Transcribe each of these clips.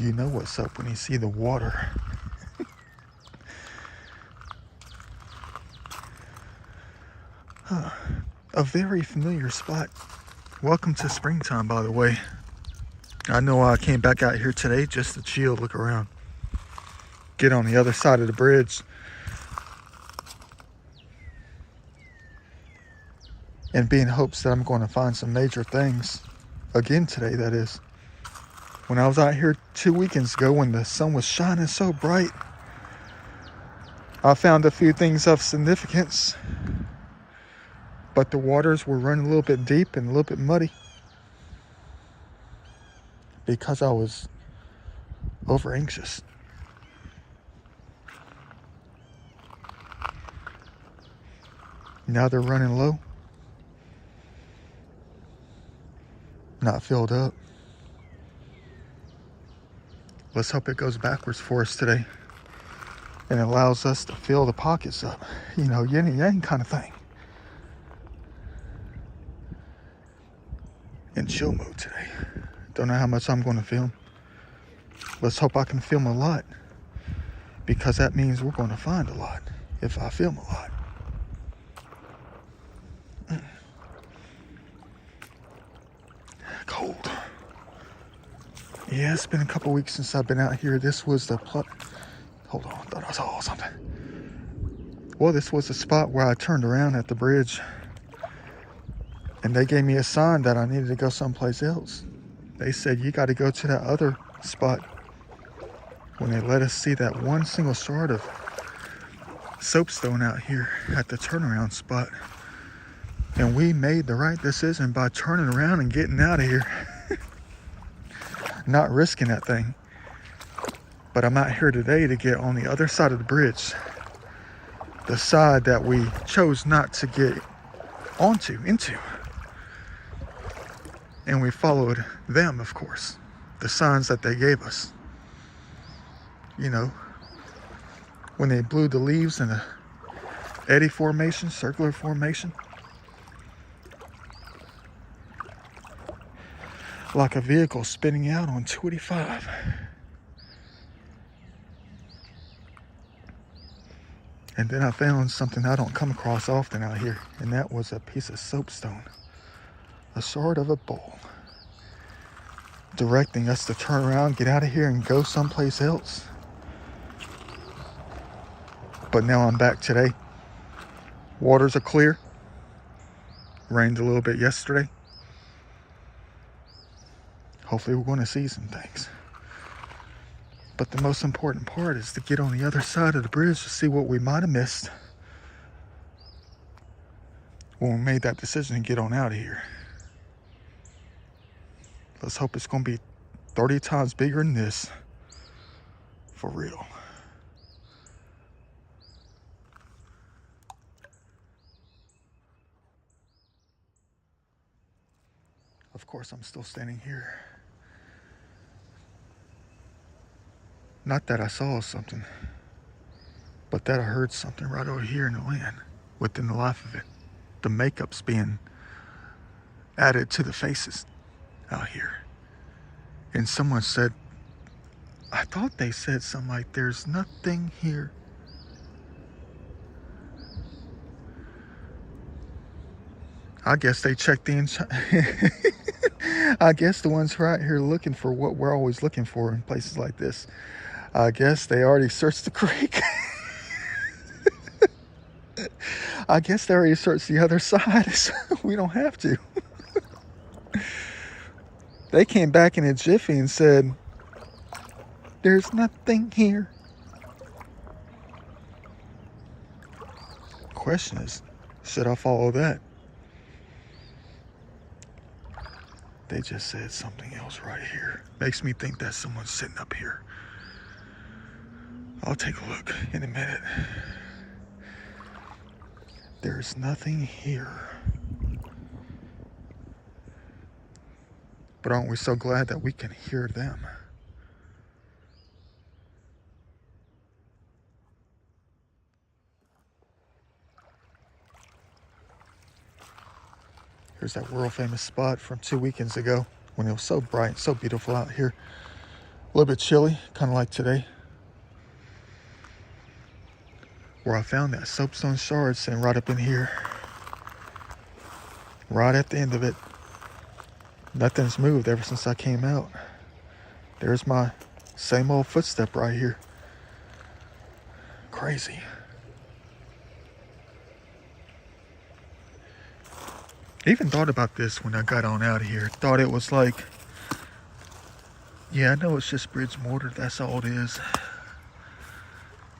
You know what's up when you see the water. A very familiar spot. Welcome to springtime, by the way. I know I came back out here today just to chill, look around, get on the other side of the bridge, and be in hopes that I'm going to find some major things. Again today, that is. When I was out here 2 weekends ago when the sun was shining so bright, I found a few things of significance, but the waters were running a little bit deep and a little bit muddy because I was over anxious. Now they're running low, not filled up. Let's hope it goes backwards for us today and allows us to fill the pockets up. You know, yin and yang kind of thing. In chill mode today. Don't know how much I'm going to film. Let's hope I can film a lot, because that means we're going to find a lot if I film a lot. Cold. Yeah, it's been a couple weeks since I've been out here. This was the hold on, I thought I saw something. Well, this was the spot where I turned around at the bridge and they gave me a sign that I needed to go someplace else. They said, you got to go to that other spot. When they let us see that one single shard of soapstone out here at the turnaround spot. And we made the right decision by turning around and getting out of here. Not risking that thing. But I'm out here today to get on the other side of the bridge. The side that we chose not to get into. And we followed them, of course. The signs that they gave us. You know, when they blew the leaves in a eddy formation, circular formation. Like a vehicle spinning out on 285. And then I found something I don't come across often out here, and that was a piece of soapstone, a shard of a bowl, directing us to turn around, get out of here, and go someplace else. But now I'm back today. Waters are clear. Rained a little bit yesterday. Hopefully we're going to see some things. But the most important part is to get on the other side of the bridge to see what we might have missed when we made that decision to get on out of here. Let's hope it's going to be 30 times bigger than this. For real. Of course, I'm still standing here. Not that I saw something, but that I heard something right over here in the land, within the life of it. The makeup's being added to the faces out here. And someone said, I thought they said something like, there's nothing here. I guess they checked I guess the ones who are out here looking for what we're always looking for in places like this, I guess they already searched the creek. I guess they already searched the other side, so we don't have to. They came back in a jiffy and said, there's nothing here. Question is, should I follow that? They just said something else right here. Makes me think that someone's sitting up here. I'll take a look in a minute. There's nothing here. But aren't we so glad that we can hear them? Here's that world famous spot from 2 weekends ago when it was so bright, so beautiful out here. A little bit chilly, kind of like today, where I found that soapstone shard sitting right up in here, right at the end of it. Nothing's moved ever since I came out. There's my same old footstep right here. Crazy. Even thought about this when I got on out of here. Thought it was like, yeah, I know it's just bridge mortar, that's all it is.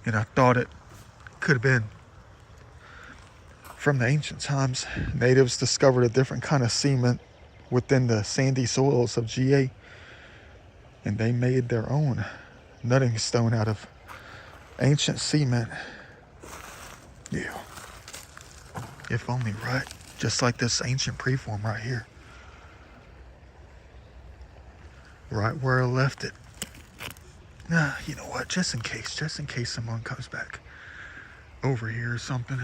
And I thought it could have been from the ancient times. Natives discovered a different kind of cement within the sandy soils of GA, and they made their own nutting stone out of ancient cement. Yeah. If only, right? Just like this ancient preform right here. Right where I left it. Nah, you know what? Just in case someone comes back over here or something.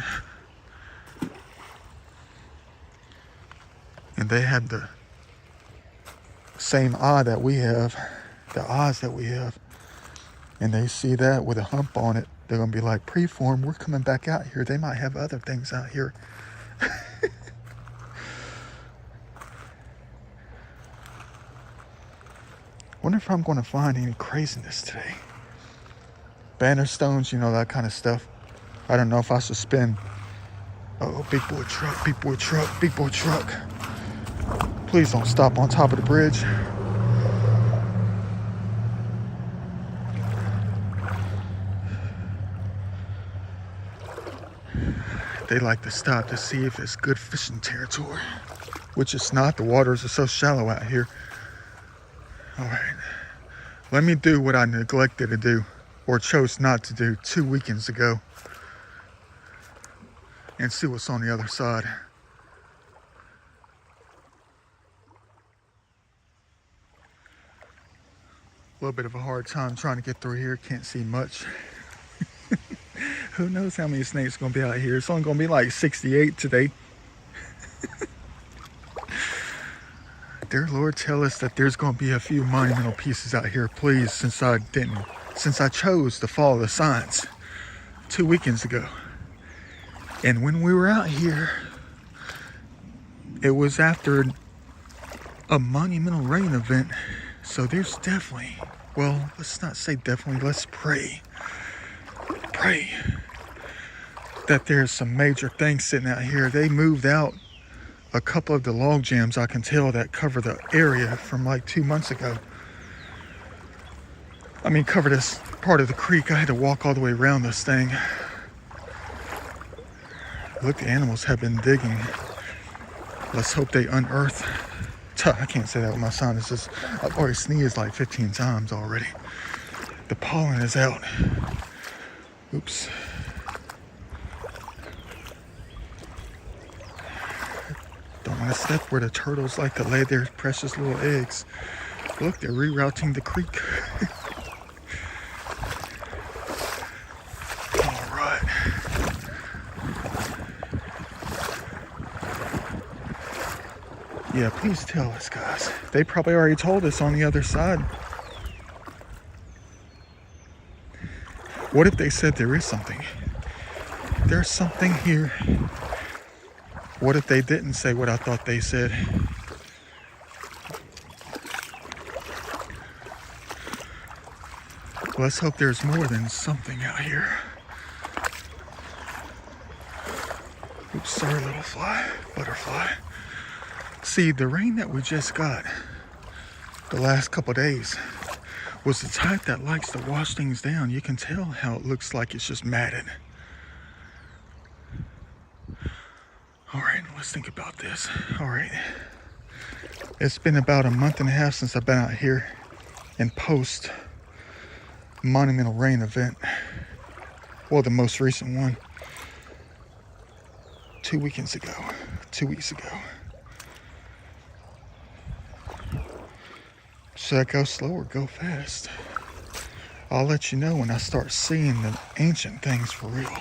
And they had the same eye that we have, the eyes that we have. And they see that with a hump on it. They're going to be like, preform, we're coming back out here. They might have other things out here. Wonder if I'm going to find any craziness today. Banner stones, you know, that kind of stuff. I don't know if I should spin. Oh, big boy truck, big boy truck, big boy truck. Please don't stop on top of the bridge. They like to stop to see if it's good fishing territory, which it's not. The waters are so shallow out here. All right, let me do what I neglected to do, or chose not to do 2 weekends ago, and see what's on the other side. A little bit of a hard time trying to get through here. Can't see much. Who knows how many snakes are going to be out here. It's only going to be like 68 today. Dear Lord, tell us that there's going to be a few monumental pieces out here, please, since I chose to follow the signs 2 weekends ago. And when we were out here, it was after a monumental rain event. So there's definitely, well, let's not say definitely, let's pray that there's some major things sitting out here. They moved out a couple of the log jams, I can tell, that cover the area from like 2 months ago. I mean, cover this part of the creek. I had to walk all the way around this thing. Look, the animals have been digging. Let's hope they unearth. I can't say that with my sinuses. I've already sneezed like 15 times already. The pollen is out. Oops. Don't want to step where the turtles like to lay their precious little eggs. Look, they're rerouting the creek. All right. Yeah, please tell us, guys. They probably already told us on the other side. What if they said there is something? There's something here. What if they didn't say what I thought they said? Let's hope there's more than something out here. Oops, sorry, little fly, butterfly. See, the rain that we just got the last couple days was the type that likes to wash things down. You can tell how it looks like it's just matted. All right, let's think about this. All right. It's been about a month and a half since I've been out here in post monumental rain event. Well, the most recent one. 2 weekends ago. 2 weeks ago. Should I go slow or go fast? I'll let you know when I start seeing the ancient things for real.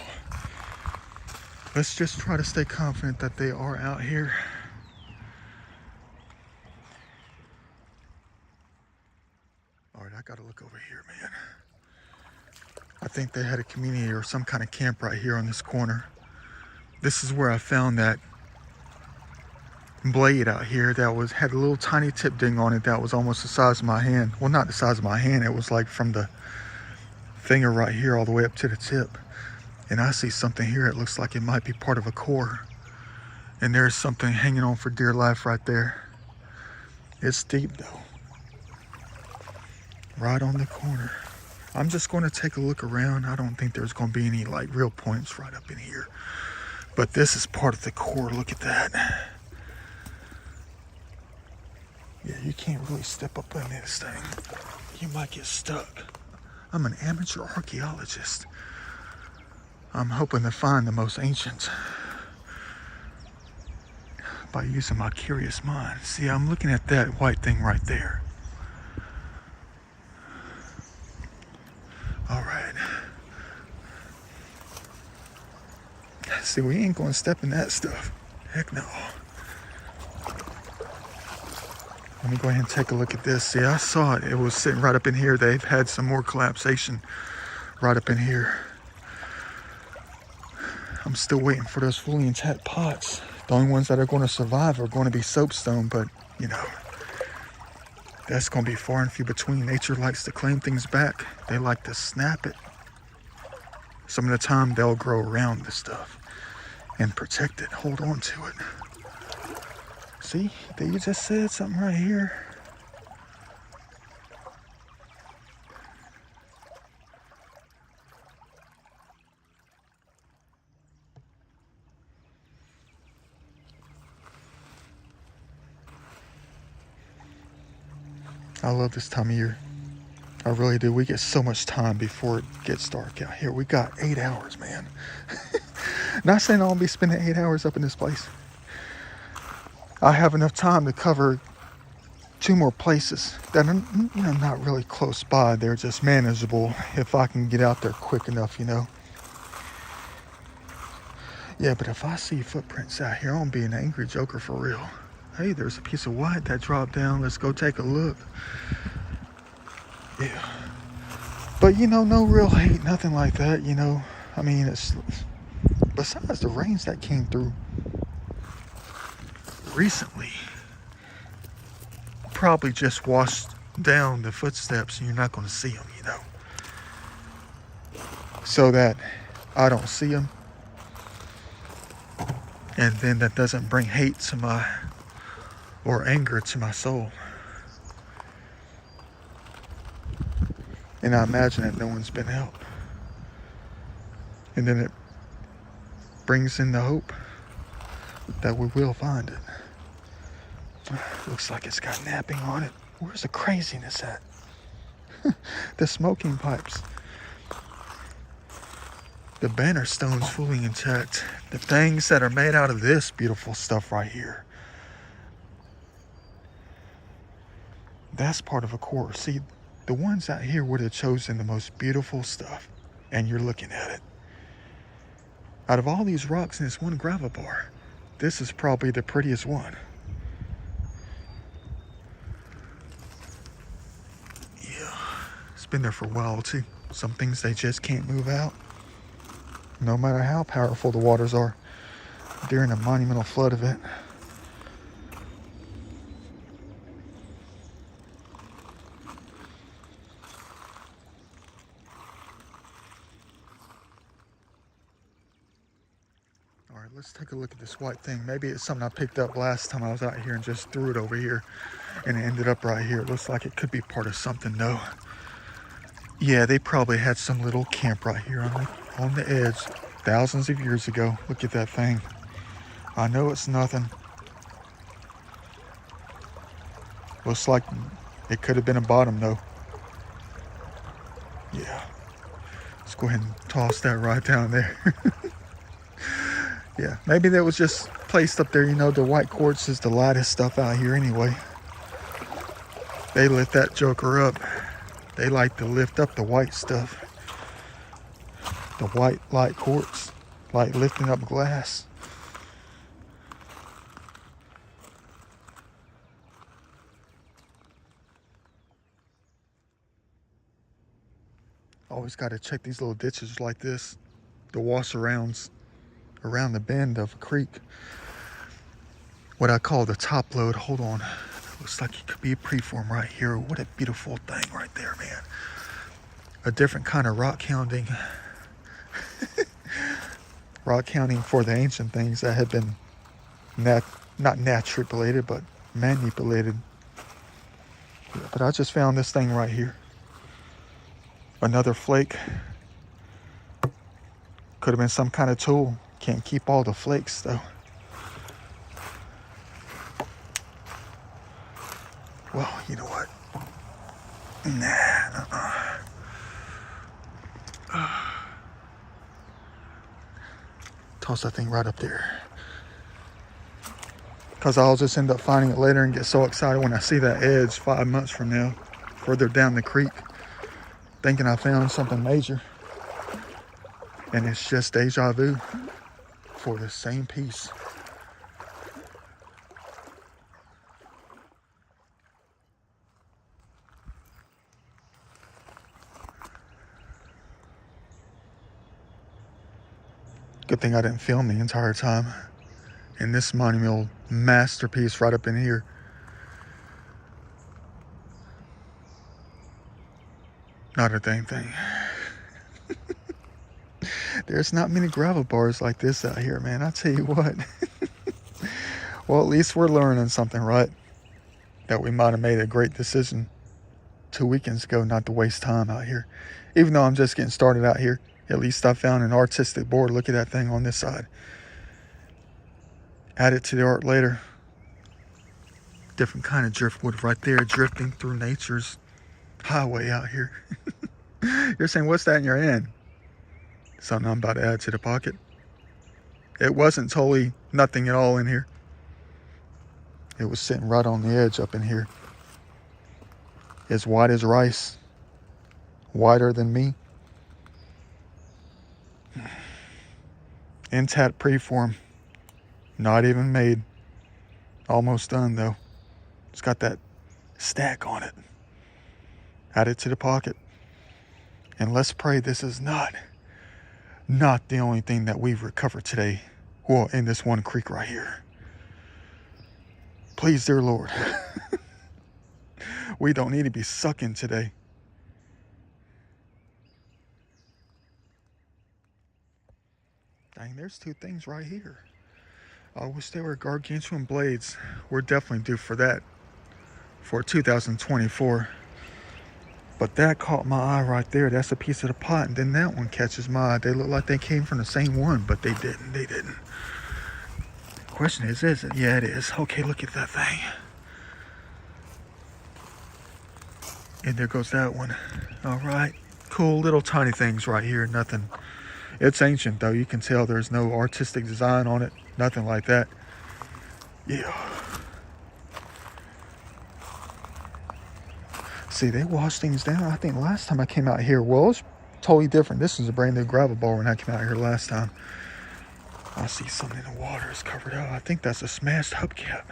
Let's just try to stay confident that they are out here. All right. I gotta look over here, man. I think they had a community or some kind of camp right here on this corner. This is where I found that blade out here that had a little tiny tip ding on it that was almost the size of my hand. Well, not the size of my hand. It was like from the finger right here all the way up to the tip. And I see something here. It looks like it might be part of a core. And there's something hanging on for dear life right there. It's deep though. Right on the corner. I'm just going to take a look around. I don't think there's going to be any like real points right up in here. But this is part of the core. Look at that. Yeah, you can't really step up in this thing. You might get stuck. I'm an amateur archaeologist. I'm hoping to find the most ancient by using my curious mind. See, I'm looking at that white thing right there. All right. See, we ain't gonna step in that stuff. Heck no. Let me go ahead and take a look at this. See, I saw it. It was sitting right up in here. They've had some more collapsation right up in here. I'm still waiting for those fully intact pots. The only ones that are going to survive are going to be soapstone, but you know, that's going to be far and few between. Nature likes to claim things back. They like to snap it. Some of the time they'll grow around this stuff and protect it, hold on to it. See, you just said something right here. I love this time of year. I really do. We get so much time before it gets dark out here. We got 8 hours, man. Not saying I'll be spending 8 hours up in this place. I have enough time to cover 2 more places that are, you know, not really close by. They're just manageable if I can get out there quick enough, you know. Yeah, but if I see footprints out here, I'm being an angry joker for real. Hey, there's a piece of white that dropped down. Let's go take a look. Yeah. But, you know, no real hate, nothing like that, you know. I mean, it's besides the rains that came through recently, probably just washed down the footsteps and you're not going to see them, you know. So that I don't see them. And then that doesn't bring hate to my, or anger to my soul. And I imagine that no one's been helped. And then it brings in the hope that we will find it. Looks like it's got napping on it. Where's the craziness at? The smoking pipes. The banner stone's fully intact. The things that are made out of this beautiful stuff right here. That's part of a core. See, the ones out here would have chosen the most beautiful stuff. And you're looking at it. Out of all these rocks in this one gravel bar, this is probably the prettiest one. Yeah, it's been there for a while too. Some things they just can't move out. No matter how powerful the waters are during a monumental flood event. All right, let's take a look at this white thing. Maybe it's something I picked up last time I was out here and just threw it over here and it ended up right here. It looks like it could be part of something though. Yeah, they probably had some little camp right here on the edge thousands of years ago. Look at that thing. I know it's nothing. Looks like it could have been a bottom though. Yeah. Let's go ahead and toss that right down there. Yeah, maybe that was just placed up there. You know, the white quartz is the lightest stuff out here anyway. They lit that joker up. They like to lift up the white stuff. The white light quartz, like lifting up glass. Always got to check these little ditches like this, the wash-arounds around the bend of a creek. What I call the top load. Hold on. Looks like it could be a preform right here. What a beautiful thing right there, man. A different kind of rock hounding. Rock hounding for the ancient things that had been not manipulated, but manipulated. Yeah, but I just found this thing right here. Another flake. Could have been some kind of tool. Can't keep all the flakes though. Well, you know what? Toss that thing right up there. Because I'll just end up finding it later and get so excited when I see that edge 5 months from now, further down the creek, thinking I found something major. And it's just deja vu for the same piece. Good thing I didn't film the entire time. And this monumental masterpiece right up in here. Not a dang thing. There's not many gravel bars like this out here, man. I tell you what. Well, at least we're learning something, right? That we might have made a great decision 2 weekends ago not to waste time out here. Even though I'm just getting started out here, at least I found an artistic board. Look at that thing on this side. Add it to the art later. Different kind of driftwood right there, drifting through nature's highway out here. You're saying, what's that in your hand? Something I'm about to add to the pocket. It wasn't totally nothing at all in here. It was sitting right on the edge up in here. As white as rice. Whiter than me. Intact preform. Not even made. Almost done though. It's got that stack on it. Add it to the pocket. And let's pray this is not the only thing that we've recovered today. Well, in this one creek right here. Please, dear Lord. We don't need to be sucking today. Dang, there's two things right here. I wish they were gargantuan blades. We're definitely due for that for 2024. But that caught my eye right there. That's a piece of the pot. And then that one catches my eye. They look like they came from the same one, but they didn't. They didn't. The question is it? Yeah, it is. Okay, look at that thing. And there goes that one. All right. Cool little tiny things right here. Nothing. It's ancient, though. You can tell there's no artistic design on it. Nothing like that. Yeah. See, they wash things down. I think last time I came out here, well, it's totally different. This is a brand new gravel bar when I came out here last time. I see something in the water is covered up. I think that's a smashed hubcap.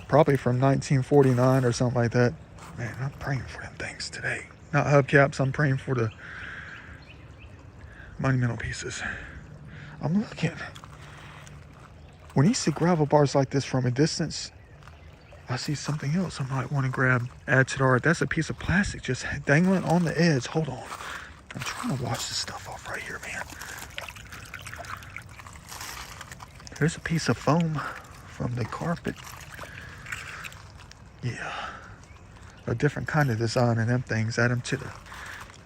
Probably from 1949 or something like that. Man, I'm praying for them things today. Not hubcaps, I'm praying for the monumental pieces. I'm looking. When you see gravel bars like this from a distance, I see something else I might want to grab, add to the art. That's a piece of plastic just dangling on the edge. Hold on. I'm trying to wash this stuff off right here, man. There's a piece of foam from the carpet. Yeah. A different kind of design in them things. Add them to the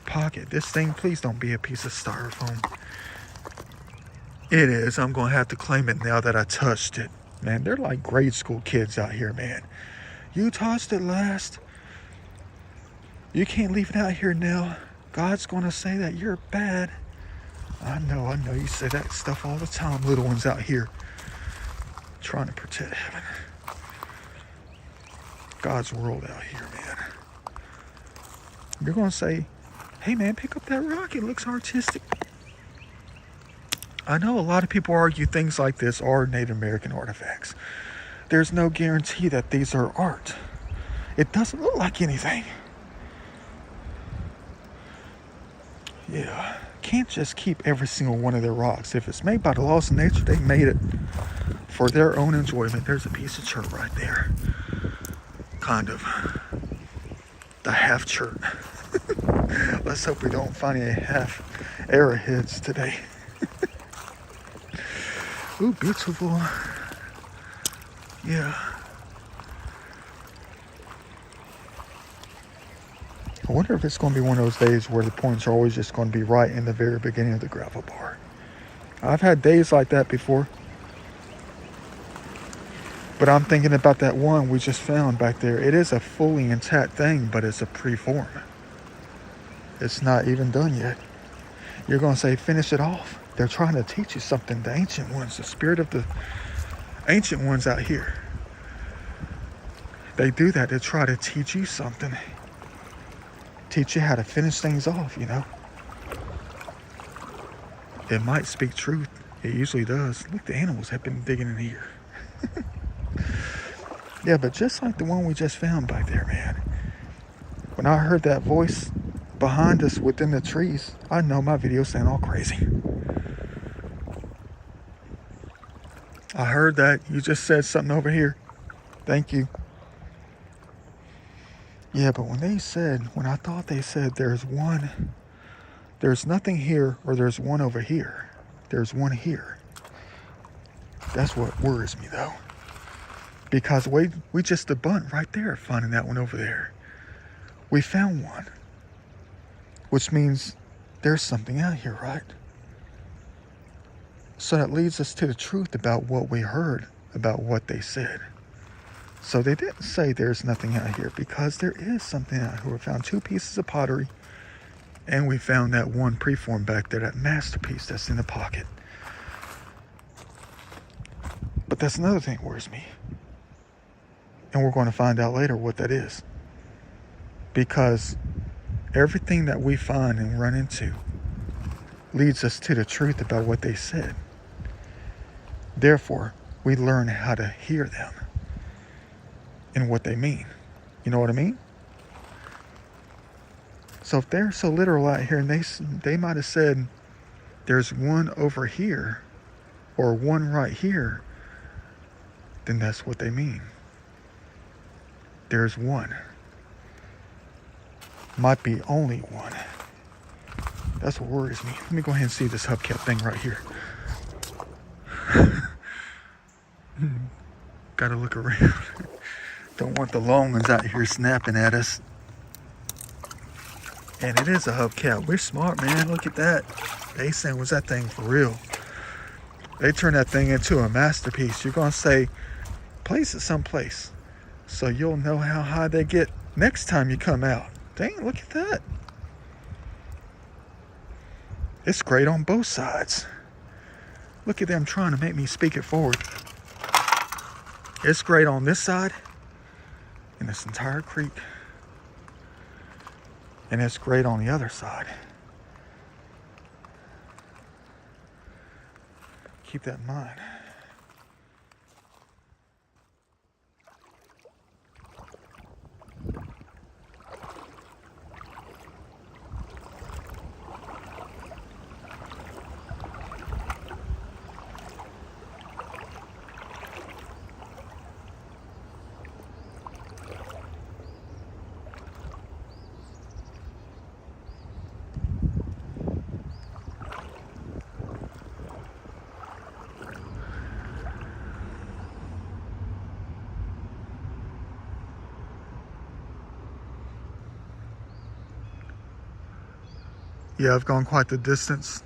pocket. This thing, please don't be a piece of styrofoam. It is. I'm going to have to claim it now that I touched it. Man, they're like grade school kids out here, man. You touched it last. You can't leave it out here now. God's going to say that you're bad. I know. You say that stuff all the time, little ones out here. Trying to protect heaven. God's world out here, man. You're going to say, hey, man, pick up that rock. It looks artistic. I know a lot of people argue things like this are Native American artifacts. There's no guarantee that these are art. It doesn't look like anything. Yeah. Can't just keep every single one of their rocks. If it's made by the laws of nature, they made it for their own enjoyment. There's a piece of chert right there. Kind of. The half chert. Let's hope we don't find any half arrowheads today. Ooh, beautiful. Yeah. I wonder if it's going to be one of those days where the points are always just going to be right in the very beginning of the gravel bar. I've had days like that before. But I'm thinking about that one we just found back there. It is a fully intact thing, but it's a pre-form. It's not even done yet. You're going to say, finish it off. They're trying to teach you something. The ancient ones, the spirit of the ancient ones out here. They do that to try to teach you something. Teach you how to finish things off, you know. It might speak truth. It usually does. Look, the animals have been digging in here. Yeah, but just like the one we just found back there, man. When I heard that voice behind us within the trees, I know my video's sound all crazy. I heard that. You just said something over here. Thank you. Yeah, but when I thought they said there's nothing here, or there's one over here. There's one here. That's what worries me, though. Because we just a bunt right there finding that one over there. We found one. Which means there's something out here, right? So that leads us to the truth about what we heard, about what they said. So they didn't say there's nothing out here, because there is something out here. We found 2 pieces of pottery, and we found that one preform back there, that masterpiece that's in the pocket. But that's another thing that worries me. And we're going to find out later what that is. Because everything that we find and run into leads us to the truth about what they said. Therefore, we learn how to hear them and what they mean. You know what I mean? So if they're so literal out here, and they might have said there's one over here or one right here, then that's what they mean. There's one. Might be only one. That's what worries me. Let me go ahead and see this hubcap thing right here. Gotta look around. Don't want the long ones out here snapping at us. And it is a hubcap. We're smart, man. Look at that. They saying, was that thing for real? They turned that thing into a masterpiece. You're gonna say, place it someplace, so you'll know how high they get next time you come out. Dang, look at that. It's great on both sides. Look at them trying to make me speak it forward. It's great on this side and this entire creek. And it's great on the other side. Keep that in mind. Yeah, I've gone quite the distance.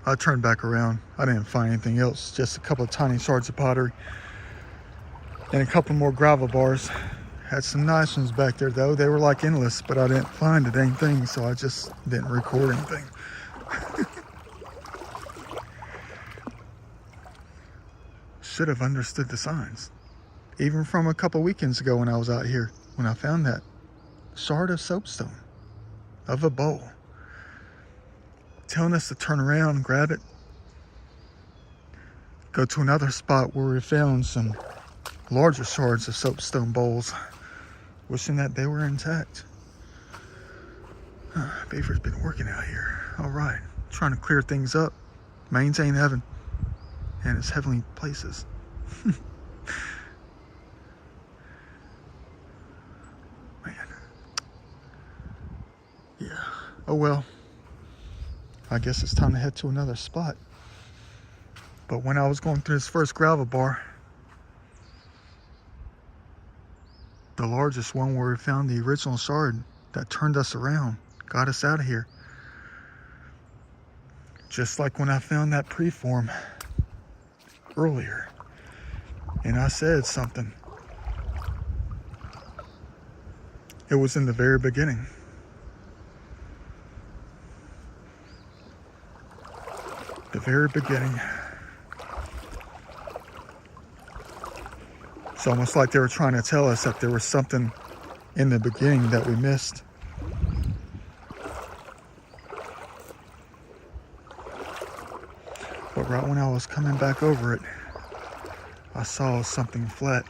I turned back around. I didn't find anything else, just a couple of tiny shards of pottery and a couple more gravel bars. Had some nice ones back there though. They were like endless, but I didn't find a dang thing, so I just didn't record anything. Should have understood the signs. Even from a couple weekends ago when I was out here, when I found that shard of soapstone of a bowl, telling us to turn around, grab it, go to another spot where we found some larger shards of soapstone bowls, wishing that they were intact. Beaver's been working out here. All right. Trying to clear things up, maintain heaven and its heavenly places. Man. Yeah. Oh well. I guess it's time to head to another spot. But when I was going through this first gravel bar, the largest one where we found the original shard that turned us around, got us out of here. Just like when I found that preform earlier, and I said something. It was in the very beginning. The very beginning. It's almost like they were trying to tell us that there was something in the beginning that we missed. But right when I was coming back over it, I saw something flat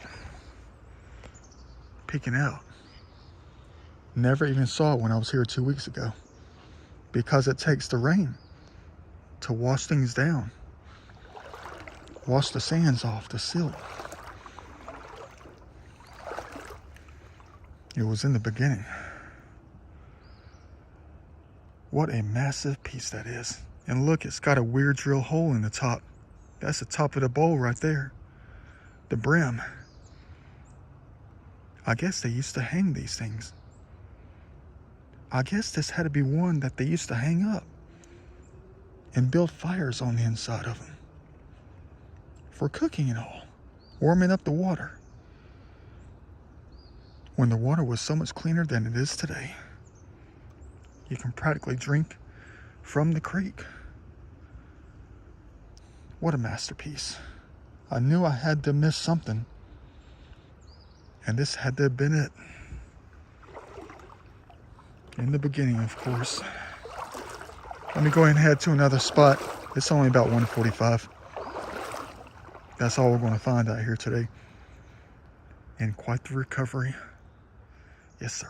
peeking out. Never even saw it when I was here 2 weeks ago, because it takes the rain to wash things down, wash the sands off, the silt. It was in the beginning. What a massive piece that is. And look, it's got a weird drill hole in the top. That's the top of the bowl right there. The brim. I guess they used to hang these things. I guess this had to be one that they used to hang up and build fires on the inside of them for cooking and all, warming up the water, when the water was so much cleaner than it is today. You can practically drink from the creek. What a masterpiece. I knew I had to miss something, and this had to have been it. In the beginning, of course. Let me go ahead and head to another spot. It's only about 1:45. That's all we're going to find out here today. And quite the recovery. Yes, sir.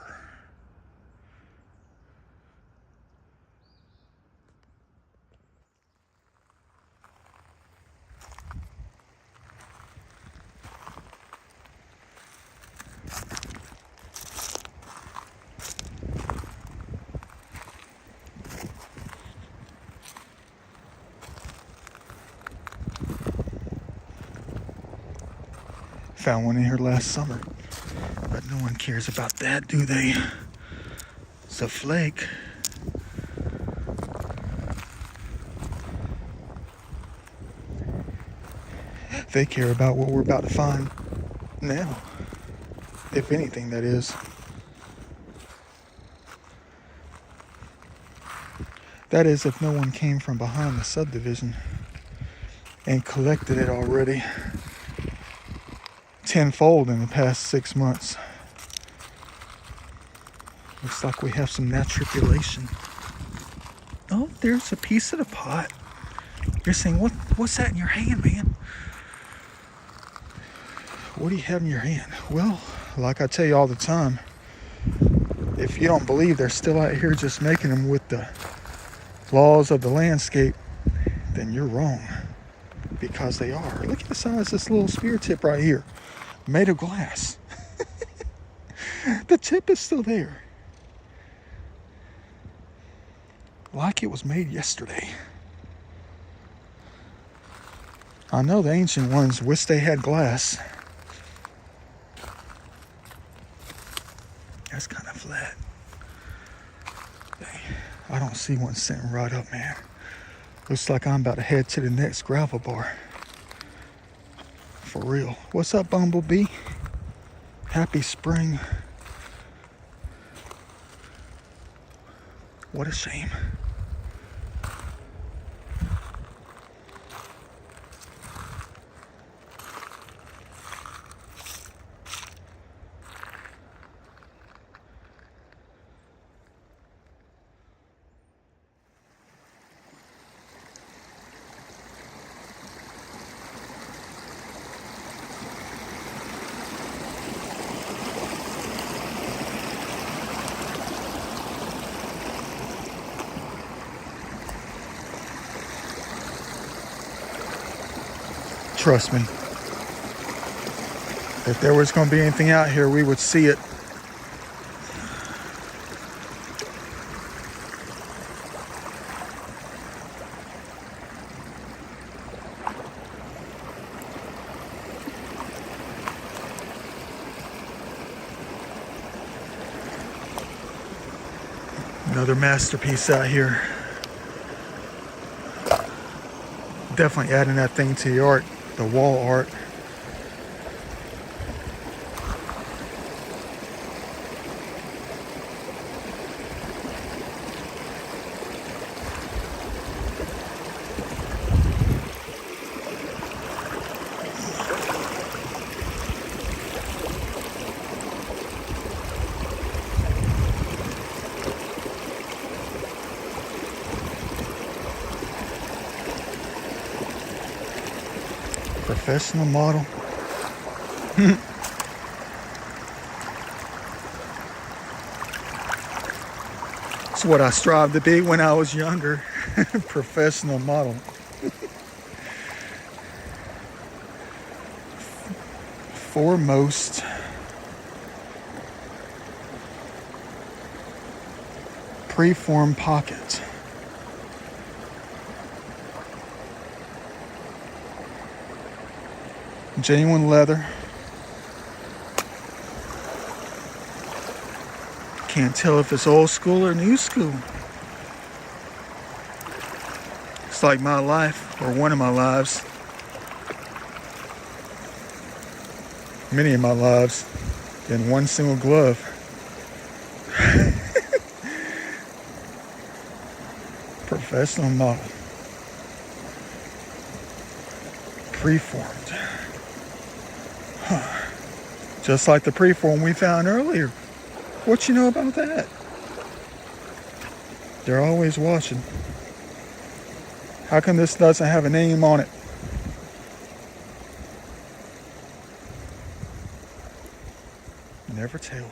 Found one in here last summer, but no one cares about that, do they? It's a flake. They care about what we're about to find now. If anything, that is. That is, if no one came from behind the subdivision and collected it already tenfold in the past 6 months. Looks like we have some matriculation. Oh, there's a piece of the pot. You're saying, what's that in your hand, man? What do you have in your hand? Well, like I tell you all the time, if you don't believe they're still out here just making them with the laws of the landscape, then you're wrong. Because they are. Look at the size of this little spear tip right here. Made of glass. The tip is still there. Like it was made yesterday. I know the ancient ones wish they had glass. That's kind of flat. Dang, I don't see one sitting right up, man. Looks like I'm about to head to the next gravel bar. For real. What's up, Bumblebee? Happy spring. What a shame. Trust me. If there was going to be anything out here, we would see it. Another masterpiece out here. Definitely adding that thing to the art, the wall art. Professional model. It's what I strived to be when I was younger. Professional model. Foremost preform pocket. Genuine leather. Can't tell if it's old school or new school. It's like my life, or one of my lives. Many of my lives in one single glove. Professional model. Preformed. Just like the preform we found earlier. What you know about that? They're always watching. How come this doesn't have a name on it? Never tell.